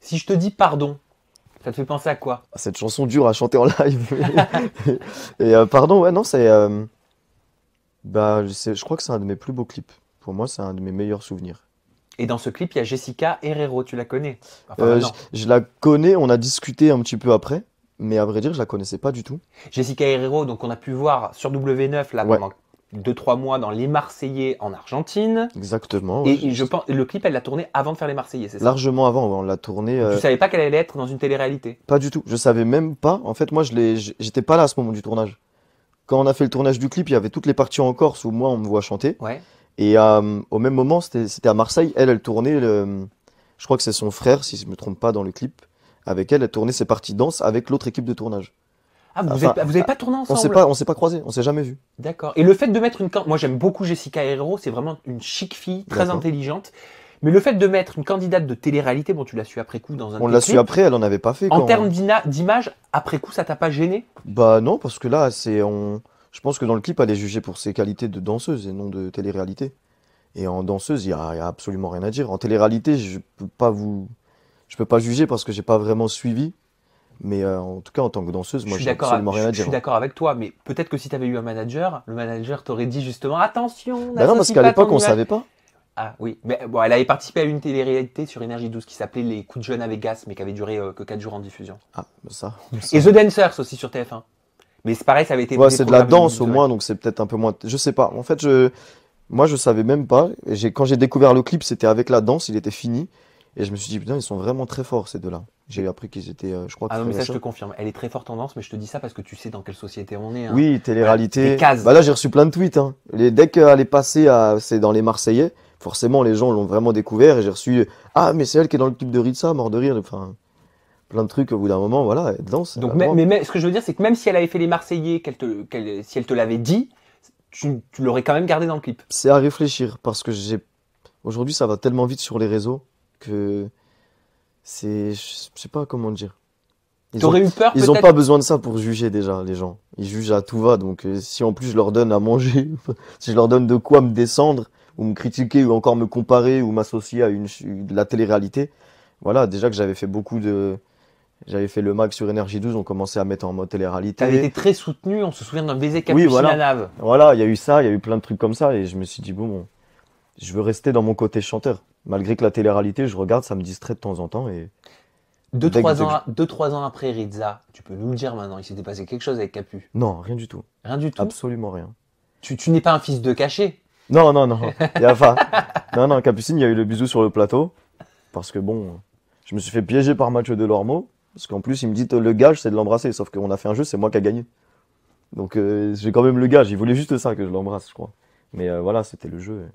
Si je te dis pardon, ça te fait penser à quoi? Cette chanson dure à chanter en live. Et pardon, ouais, non, c'est. Bah, je crois que c'est un de mes plus beaux clips. Pour moi, c'est un de mes meilleurs souvenirs. Et dans ce clip, il y a Jessica Herrero, tu la connais? Enfin maintenant. Je la connais, on a discuté un petit peu après, mais à vrai dire, je la connaissais pas du tout. Jessica Herrero, donc on a pu voir sur W9 là Ouais, pendant 2-3 mois dans Les Marseillais en Argentine. exactement. Ouais, Et je pense le clip, elle l'a tourné avant de faire Les Marseillais, c'est ça? largement avant, ouais, on l'a tourné. Donc tu savais pas qu'elle allait être dans une télé-réalité? Pas du tout. Je savais même pas. En fait, moi, j'étais pas là à ce moment du tournage. Quand on a fait le tournage du clip, il y avait toutes les parties en Corse où moi, on me voit chanter. Ouais. Et au même moment, c'était à Marseille. Elle tournait. Je crois que c'est son frère, si je me trompe pas, dans le clip. Avec elle, elle tournait ses parties danse avec l'autre équipe de tournage. Ah, Enfin, vous avez pas tourné on s'est ensemble? pas, on s'est pas croisés, on s'est jamais vus. D'accord. Et le fait de mettre moi j'aime beaucoup Jessica Herrero, c'est vraiment une chic fille, très D'accord. intelligente. Mais le fait de mettre une candidate de télé-réalité, bon tu l'as su après coup dans un de On tes l'a su clips, après, elle en avait pas fait en quand. termes d'image, après coup ça t'a pas gêné? Bah non, parce que là, je pense que dans le clip, elle est jugée pour ses qualités de danseuse et non de télé-réalité. Et en danseuse, il y a absolument rien à dire. En télé-réalité, je peux pas juger parce que j'ai pas vraiment suivi. Mais en tout cas, en tant que danseuse, moi, j'ai absolument rien à Je dire, suis hein. d'accord avec toi, mais peut-être que si tu avais eu un manager, le manager t'aurait dit justement attention, Bah non, parce n'associe qu'à pas l'époque, ton on image. savait pas. Ah oui, mais bon, elle avait participé à une télé-réalité sur Énergie 12 qui s'appelait Les Coups de jeune à Vegas, mais qui avait duré que 4 jours en diffusion. Ah, bah ça, on Et savait. The Dancers aussi sur TF1. Mais c'est pareil, ça avait été Ouais, des c'est de la programmes de danse longue au durée. moins, donc c'est peut-être un peu moins. Je sais pas. En fait, moi, je savais même pas. Et quand j'ai découvert le clip, c'était avec la danse, il était fini. Et je me suis dit, putain, ils sont vraiment très forts, ces deux-là. J'ai appris qu'ils étaient, je crois que Ah non, mais frères et ça, je te sœurs. confirme. Elle est très forte en danse, mais je te dis ça parce que tu sais dans quelle société on est, hein. Oui, Voilà, les télé-réalité. cases. Bah là, j'ai reçu plein de tweets, hein. Dès qu'elle est passée c'est dans les Marseillais, forcément, les gens l'ont vraiment découvert. Et j'ai reçu, ah, mais c'est elle qui est dans le clip de Ritza, mort de rire. Enfin, plein de trucs au bout d'un moment, voilà, elle danse, elle Donc, a le droit. ce que je veux dire, c'est que même si elle avait fait les Marseillais, si elle te l'avait dit, tu l'aurais quand même gardé dans le clip. C'est à réfléchir parce que aujourd'hui, ça va tellement vite sur les réseaux que je sais pas comment dire. Ils ont, T'aurais eu peur ils ont pas peut-être? besoin de ça pour juger déjà, les gens. Ils jugent à tout va, donc si en plus je leur donne à manger, si je leur donne de quoi me descendre, ou me critiquer, ou encore me comparer, ou m'associer à de la télé-réalité, voilà, déjà que j'avais fait le mag sur Énergie 12, on commençait à mettre en mode T'avais été télé-réalité. très soutenu, on se souvient d'un baiser Oui, capucine à voilà. Nave. Voilà, il y a eu ça, il y a eu plein de trucs comme ça, et je me suis dit, bon, je veux rester dans mon côté chanteur. Malgré que la télé-réalité, je regarde, ça me distrait de temps en temps, et dès que 2-3 ans après Rizza, tu peux nous le dire maintenant, il s'était passé quelque chose avec Capu. non, rien du tout. Rien du tout. Absolument rien. Tu n'es pas un fils de cachet. Non, non, non. Enfin, non, non, Capucine, il y a eu le bisou sur le plateau. Parce que bon, je me suis fait piéger par Mathieu Delormeau. Parce qu'en plus, il me dit, le gage, c'est de l'embrasser. Sauf qu'on a fait un jeu, c'est moi qui a gagné. Donc, j'ai quand même le gage. Il voulait juste ça, que je l'embrasse, je crois. Mais voilà, c'était le jeu.